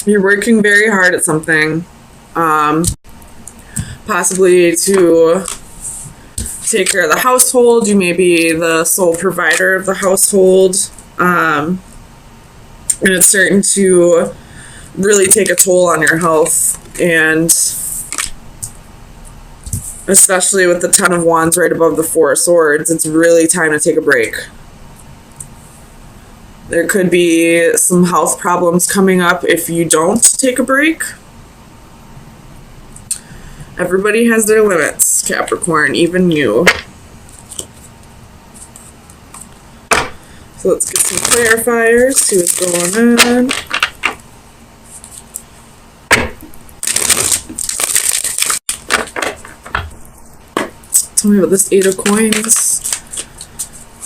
You're working very hard at something, possibly to take care of the household. You may be the sole provider of the household, and it's starting to really take a toll on your health, and especially with the Ten of Wands right above the Four of Swords, it's really time to take a break. There could be some health problems coming up if you don't take a break. Everybody has their limits, Capricorn, even you. So let's get some clarifiers, see what's going on. Tell me about this Eight of Coins.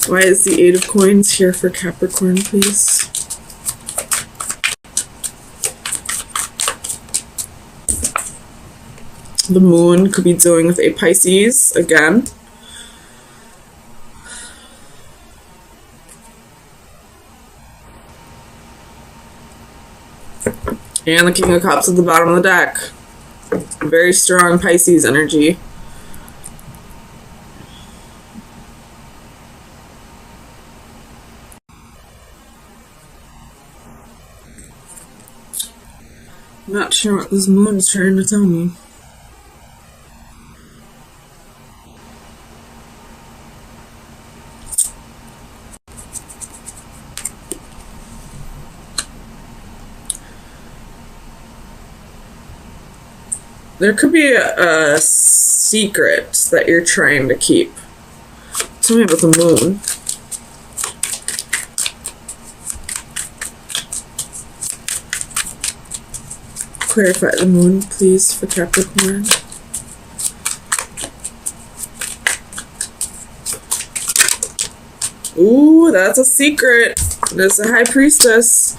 Why is the Eight of Coins here for Capricorn, please? The Moon could be dealing with a Pisces again. And the King of Cups at the bottom of the deck. Very strong Pisces energy. I'm not sure what this moon is trying to tell me. There could be a secret that you're trying to keep. Tell me about the moon. Clarify the moon, please, for Capricorn. Ooh, that's a secret. There's a High Priestess.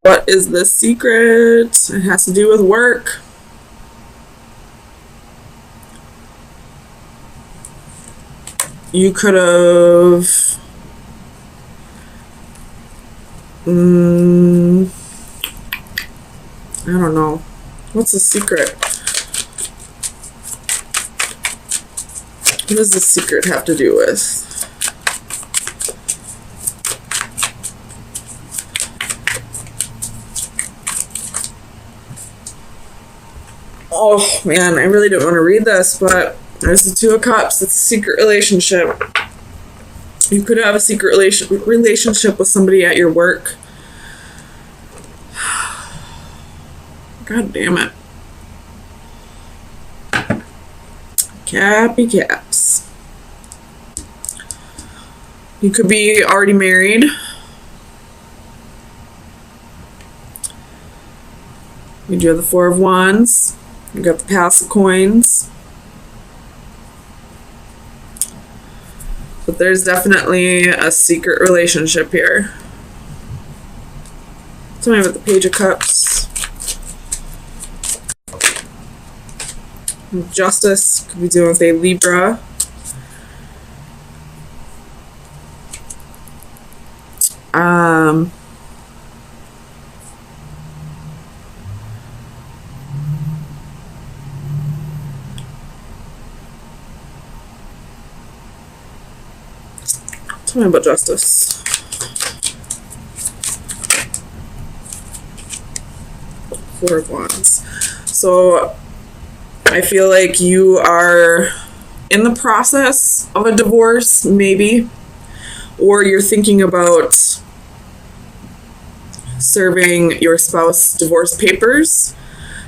What is the secret? It has to do with work. You could have... I don't know. What's the secret? What does the secret have to do with? Oh man, I really don't want to read this, but there's the Two of Cups. It's a secret relationship. You could have a secret relationship with somebody at your work. God damn it. Cappy caps. You could be already married. You do have the Four of Wands. You got the Pass of Coins. But there's definitely a secret relationship here. Tell me about the Page of Cups. Justice could be dealing with a Libra. Tell me about Justice. Four of Wands. So I feel like you are in the process of a divorce, maybe, or you're thinking about serving your spouse divorce papers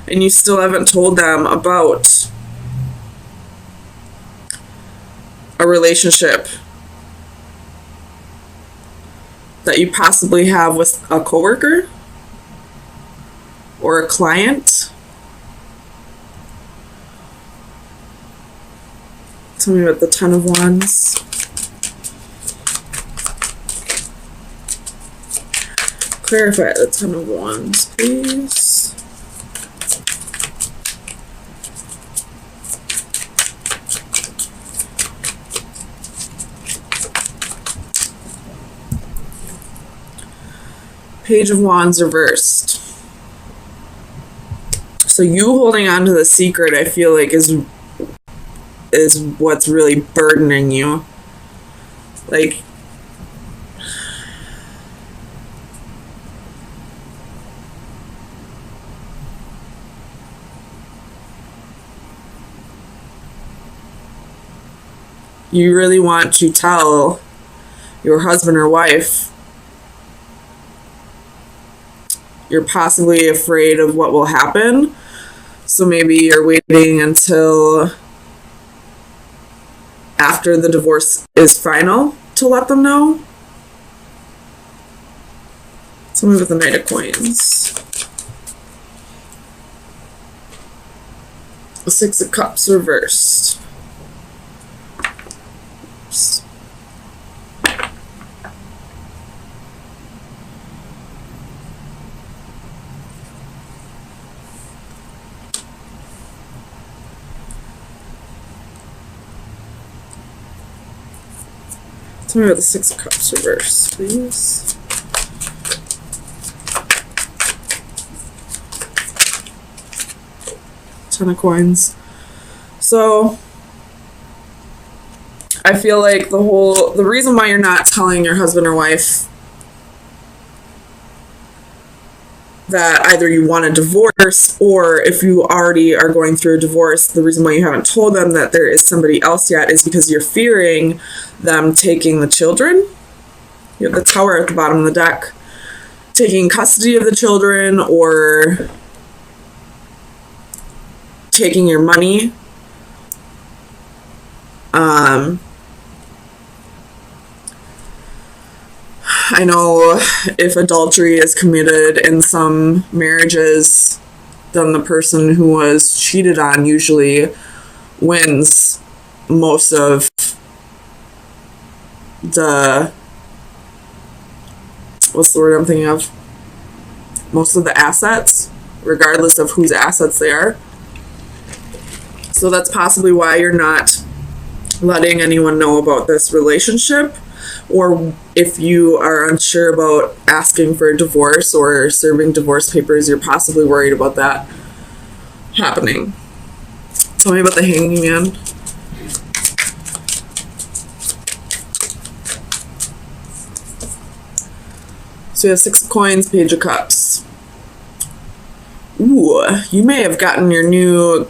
and you still haven't told them about a relationship that you possibly have with a coworker or a client. Tell me about the Ten of Wands. Clarify the Ten of Wands, please. Page of Wands reversed. So you holding on to the secret, I feel like, is what's really burdening you. Like, you really want to tell your husband or wife. You're possibly afraid of what will happen. So maybe you're waiting until after the divorce is final to let them know. Tell me with the Knight of Coins. The Six of Cups reversed. Oops. Tell me about the Six of Cups reverse, please. Ten of Coins. So I feel like the reason why you're not telling your husband or wife that either you want a divorce, or if you already are going through a divorce, the reason why you haven't told them that there is somebody else yet is because you're fearing them taking the children. You have the Tower at the bottom of the deck. Taking custody of the children, or taking your money. I know if adultery is committed in some marriages, then the person who was cheated on usually wins most of the, what's the word I'm thinking of? Most of the assets, regardless of whose assets they are. So that's possibly why you're not letting anyone know about this relationship. Or if you are unsure about asking for a divorce or serving divorce papers, you're possibly worried about that happening. Tell me about the Hanging Man. So you have Six of Coins, Page of Cups. Ooh, you may have gotten your new...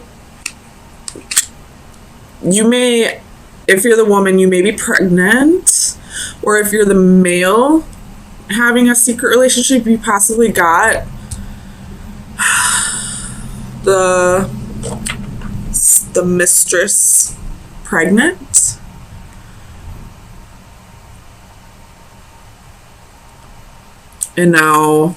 You may... If you're the woman, you may be pregnant. Or if you're the male having a secret relationship, you possibly got the mistress pregnant. And now,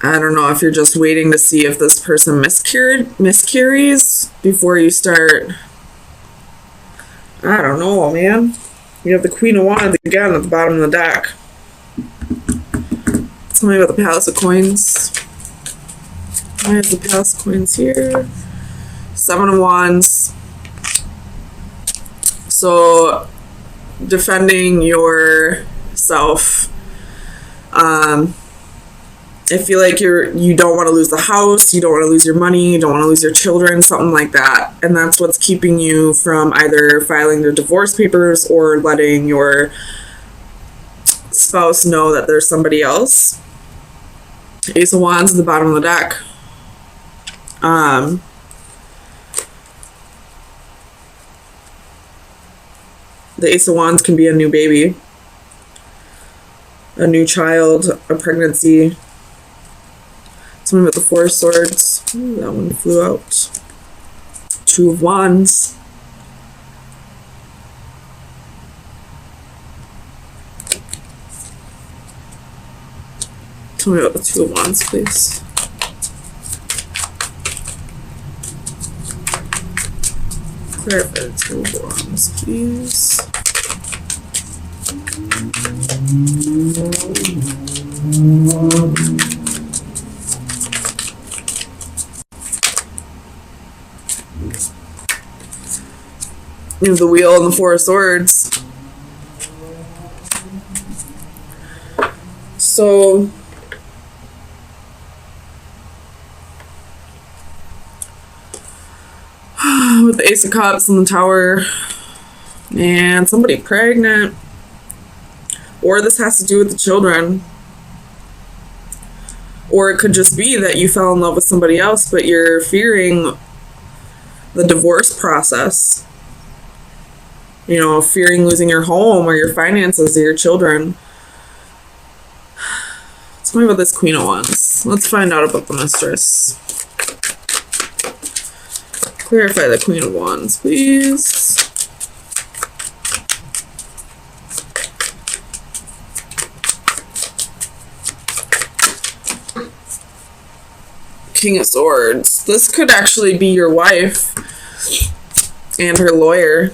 I don't know if you're just waiting to see if this person miscarries before you start. I don't know, man. You have the Queen of Wands again at the bottom of the deck. Tell me about the Palace of Coins. Why is the Palace of Coins here? Seven of Wands. So, defending yourself. I feel like you don't want to lose the house, you don't want to lose your money, you don't want to lose your children, something like that. And that's what's keeping you from either filing the divorce papers or letting your spouse know that there's somebody else. Ace of Wands at the bottom of the deck. The Ace of Wands can be a new baby, a new child, a pregnancy. Something with the Four of Swords. Ooh, that one flew out. Two of Wands. Tell me about the Two of Wands, please. Clarify the Two of Wands, please. You have the Wheel and the Four of Swords. So with the Ace of Cups and the Tower, and somebody pregnant, or this has to do with the children, or it could just be that you fell in love with somebody else, but you're fearing the divorce process, you know, fearing losing your home or your finances or your children. Tell me about this Queen of Wands. Let's find out about the Mistress. Clarify the Queen of Wands, please. King of Swords. This could actually be your wife and her lawyer,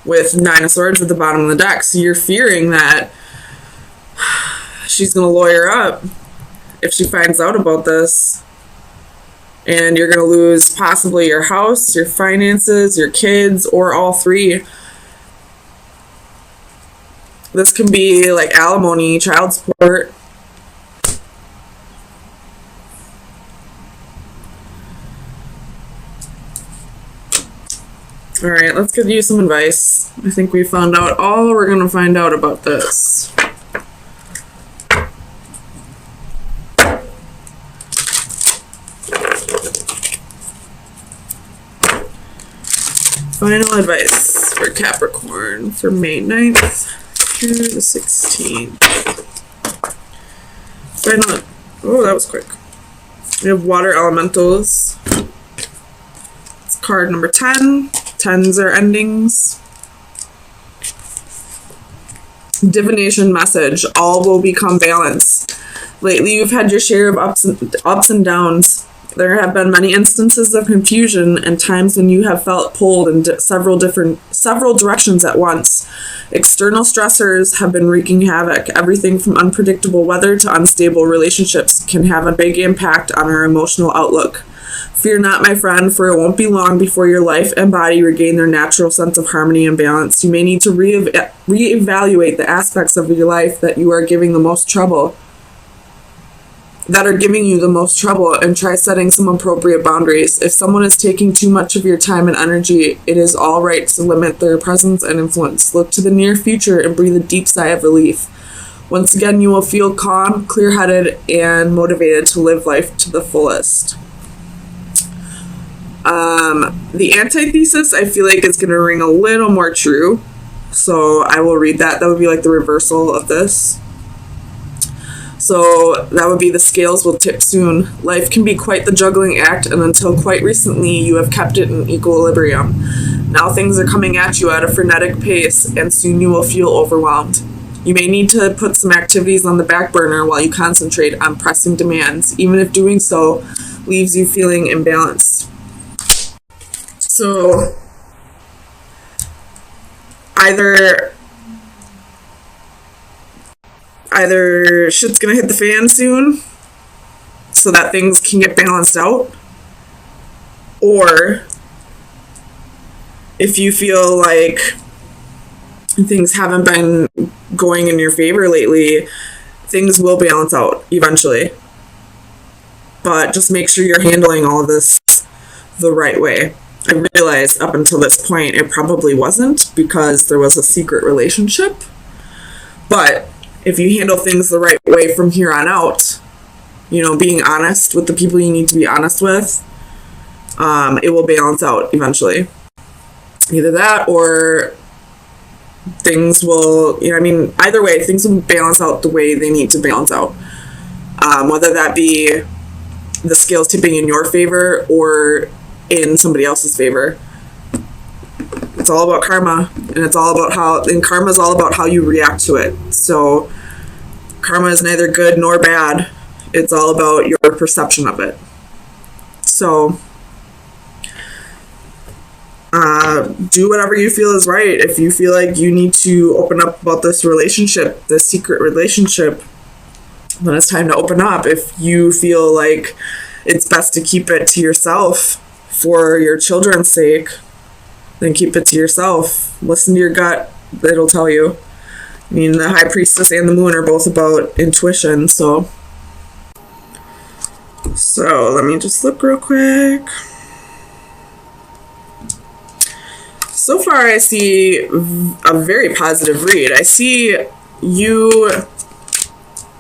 with Nine of Swords at the bottom of the deck. So you're fearing that she's going to lawyer up if she finds out about this, and you're going to lose possibly your house, your finances, your kids, or all three. This can be like alimony, child support. All right, let's give you some advice. I think we found out all we're going to find out about this. Final advice for Capricorn for May 9th through the 16th. Final. Oh, that was quick. We have water elementals. It's card number 10. Tens are endings. Divination message. All will become balance. Lately, you've had your share of ups and downs. There have been many instances of confusion and times when you have felt pulled in several directions at once. External stressors have been wreaking havoc. Everything from unpredictable weather to unstable relationships can have a big impact on our emotional outlook. Fear not, my friend, for it won't be long before your life and body regain their natural sense of harmony and balance. You may need to reevaluate the aspects of your life that are giving you the most trouble, and try setting some appropriate boundaries. If someone is taking too much of your time and energy, it is all right to limit their presence and influence. Look to the near future and breathe a deep sigh of relief. Once again, you will feel calm, clear-headed, and motivated to live life to the fullest. The antithesis, I feel like, is going to ring a little more true. So I will read that. That would be like the reversal of this. So that would be the scales will tip soon. Life can be quite the juggling act, and until quite recently, you have kept it in equilibrium. Now things are coming at you at a frenetic pace, and soon you will feel overwhelmed. You may need to put some activities on the back burner while you concentrate on pressing demands, even if doing so leaves you feeling imbalanced. So either shit's gonna hit the fan soon so that things can get balanced out, or if you feel like things haven't been going in your favor lately, things will balance out eventually. But just make sure you're handling all of this the right way. I realized up until this point it probably wasn't, because there was a secret relationship. But if you handle things the right way from here on out, you know, being honest with the people you need to be honest with, it will balance out eventually. Either that, or things will, you know, I mean, either way, things will balance out the way they need to balance out. Whether that be the scales tipping in your favor or in somebody else's favor. It's all about karma, and it's all about karma is all about how you react to it. So karma is neither good nor bad. It's all about your perception of it. So do whatever you feel is right. If you feel like you need to open up about this relationship, this secret relationship, then it's time to open up. If you feel like it's best to keep it to yourself for your children's sake, then keep it to yourself. Listen to your gut. It'll tell you. I mean, the High Priestess and the Moon are both about intuition, so let me just look real quick. So far, I see a very positive read. I see you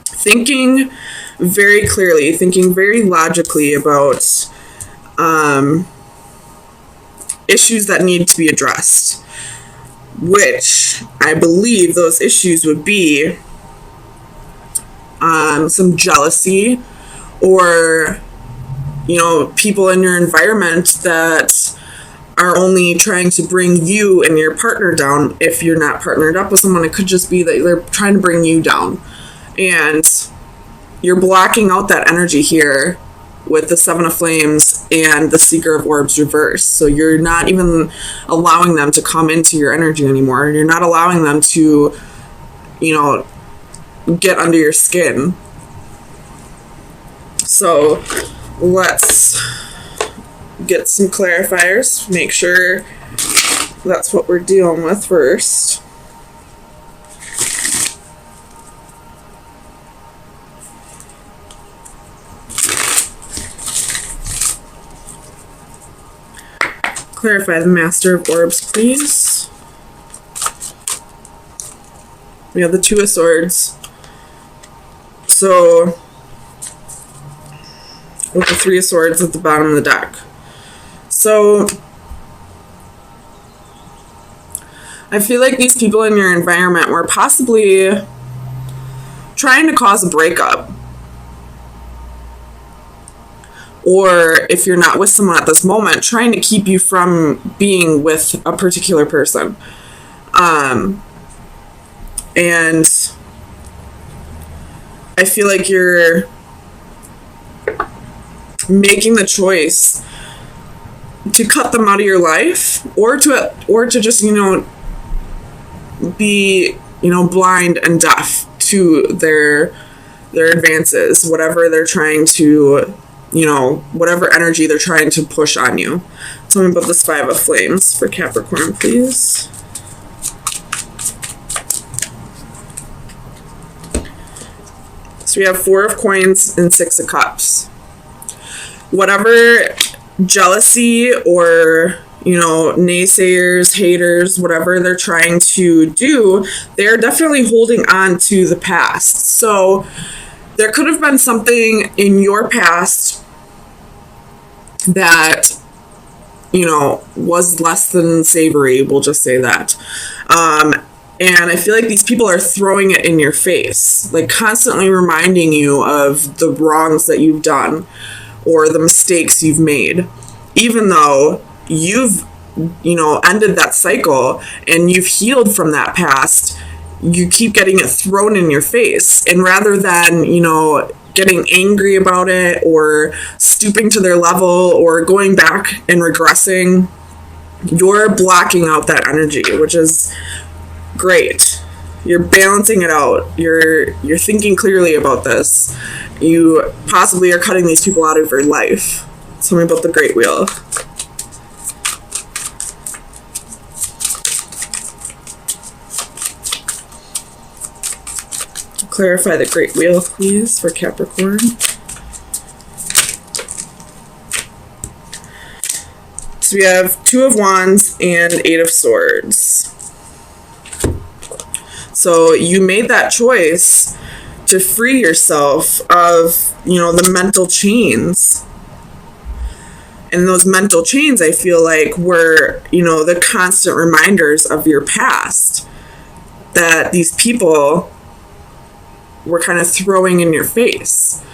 thinking very clearly, thinking very logically about issues that need to be addressed, which I believe those issues would be some jealousy, or, you know, people in your environment that are only trying to bring you and your partner down. If you're not partnered up with someone, it could just be that they're trying to bring you down. And you're blocking out that energy here with the Seven of Flames and the Seeker of Orbs reverse. So you're not even allowing them to come into your energy anymore. You're not allowing them to, you know, get under your skin. So let's get some clarifiers. Make sure that's what we're dealing with first. Clarify the Master of Orbs, please. We have the Two of Swords. So, with the Three of Swords at the bottom of the deck. So, I feel like these people in your environment were possibly trying to cause a breakup. Or if you're not with someone at this moment, trying to keep you from being with a particular person. And I feel like you're making the choice to cut them out of your life, or to just, you know, be, you know, blind and deaf to their advances, whatever they're trying to, you know, whatever energy they're trying to push on you. Tell me about this Five of Flames for Capricorn, please. So we have Four of Coins and Six of Cups. Whatever jealousy or, you know, naysayers, haters, whatever they're trying to do, they're definitely holding on to the past. So there could have been something in your past that, you know, was less than savory, we'll just say that. And I feel like these people are throwing it in your face, like constantly reminding you of the wrongs that you've done or the mistakes you've made, even though you've, you know, ended that cycle and you've healed from that past. You keep getting it thrown in your face, and rather than, you know, getting angry about it or stooping to their level or going back and regressing, you're blocking out that energy, which is great. You're balancing it out. You're thinking clearly about this. You possibly are cutting these people out of your life. Tell me about the Great Wheel. Clarify the Great Wheel, please, for Capricorn. So we have Two of Wands and Eight of Swords. So you made that choice to free yourself of, you know, the mental chains. And those mental chains, I feel like, were, you know, the constant reminders of your past that these people were kind of throwing in your face.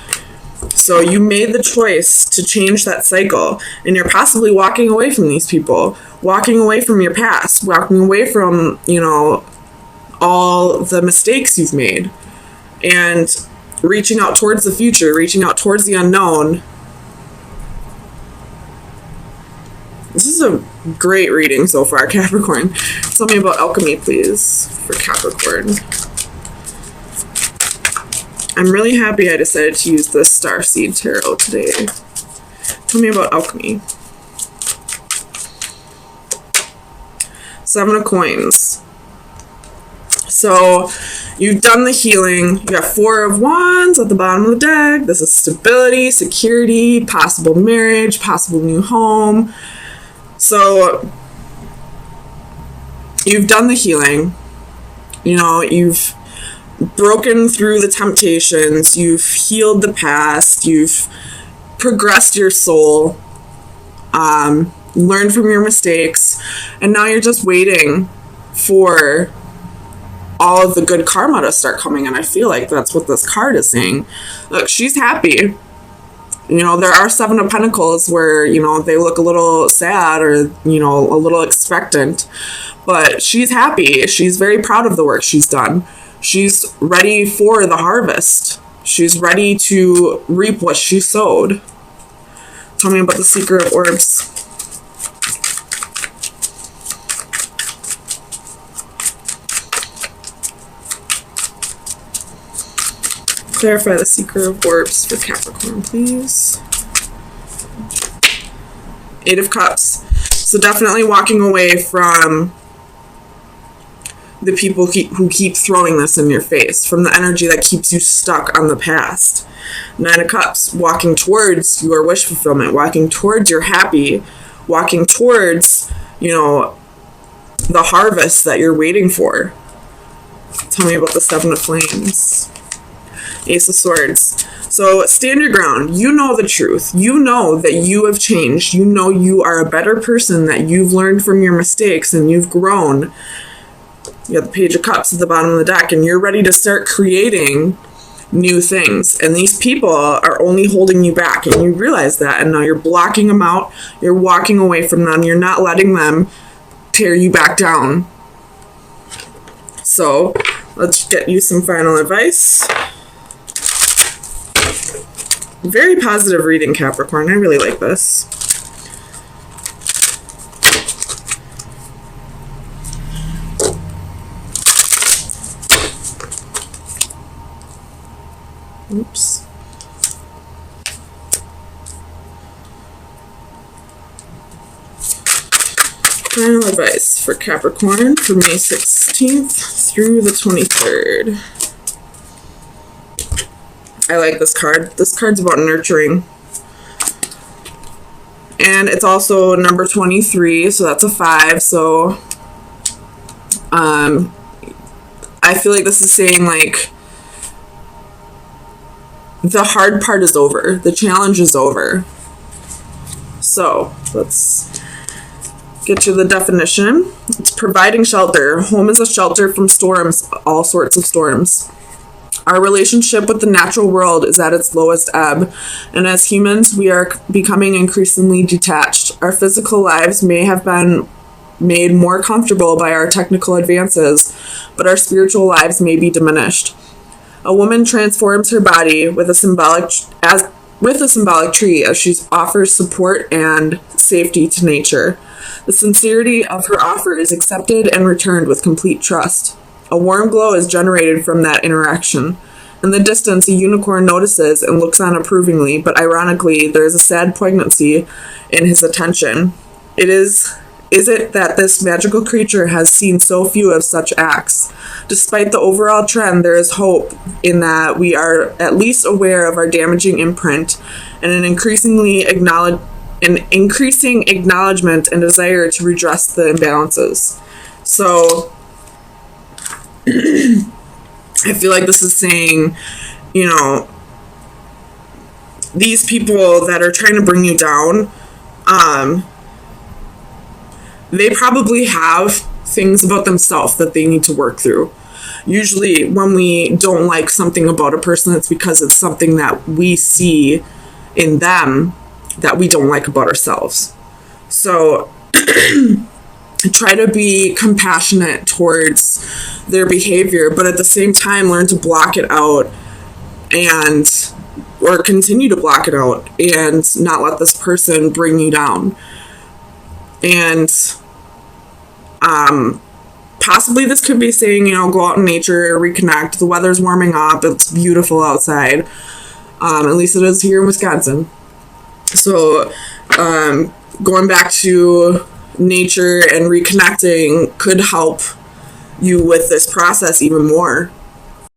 So you made the choice to change that cycle, and you're possibly walking away from these people, walking away from your past, walking away from, you know, all the mistakes you've made, and reaching out towards the future, reaching out towards the unknown. This is a great reading so far, Capricorn. Tell me about alchemy, please, for Capricorn. I'm really happy I decided to use the Starseed Tarot today. Tell me about alchemy. Seven of Coins. So you've done the healing. You got 4 of Wands at the bottom of the deck. This is stability, security, possible marriage, possible new home. So you've done the healing. You know, you've broken through the temptations. You've healed the past. You've progressed your soul. Learned from your mistakes. And now you're just waiting for all of the good karma to start coming in. I feel like that's what this card is saying. Look, she's happy. You know, there are 7 of Pentacles where, you know, they look a little sad or, you know, a little expectant. But she's happy. She's very proud of the work she's done. She's ready for the harvest. She's ready to reap what she sowed. Tell me about the Seeker of Orbs. Clarify the Seeker of Orbs for Capricorn, please. 8 of Cups. So definitely walking away from the people who keep throwing this in your face, from the energy that keeps you stuck on the past. 9 of Cups. Walking towards your wish fulfillment, walking towards your happy, walking towards, you know, the harvest that you're waiting for. Tell me about the 7 of Flames. Ace of Swords. So stand your ground. You know the truth. You know that you have changed. You know you are a better person, that you've learned from your mistakes and you've grown. You got the Page of Cups at the bottom of the deck, and you're ready to start creating new things. And these people are only holding you back, and you realize that, and now you're blocking them out. You're walking away from them. You're not letting them tear you back down. So let's get you some final advice. Very positive reading, Capricorn. I really like this. Oops. Final advice for Capricorn for May 16th through the 23rd. I like this card. This card's about nurturing. And it's also number 23, so that's a 5. So I feel like this is saying, like, the hard part is over. The challenge is over. So let's get you the definition. It's providing shelter. Home is a shelter from storms, all sorts of storms. Our relationship with the natural world is at its lowest ebb, and as humans, we are becoming increasingly detached. Our physical lives may have been made more comfortable by our technical advances, but our spiritual lives may be diminished. A woman transforms her body with a symbolic tree as she offers support and safety to nature. The sincerity of her offer is accepted and returned with complete trust. A warm glow is generated from that interaction. In the distance, a unicorn notices and looks on approvingly, but ironically, there is a sad poignancy in his attention. Is it that this magical creature has seen so few of such acts? Despite the overall trend, there is hope in that we are at least aware of our damaging imprint and an increasing acknowledgement and desire to redress the imbalances. So I feel like this is saying, you know, these people that are trying to bring you down, they probably have things about themselves that they need to work through. Usually when we don't like something about a person, it's because it's something that we see in them that we don't like about ourselves. So try to be compassionate towards their behavior, but at the same time learn to block it out or continue to block it out and not let this person bring you down. And possibly this could be saying, you know, go out in nature, reconnect. The weather's warming up. It's beautiful outside. At least it is here in Wisconsin. So going back to nature and reconnecting could help you with this process even more.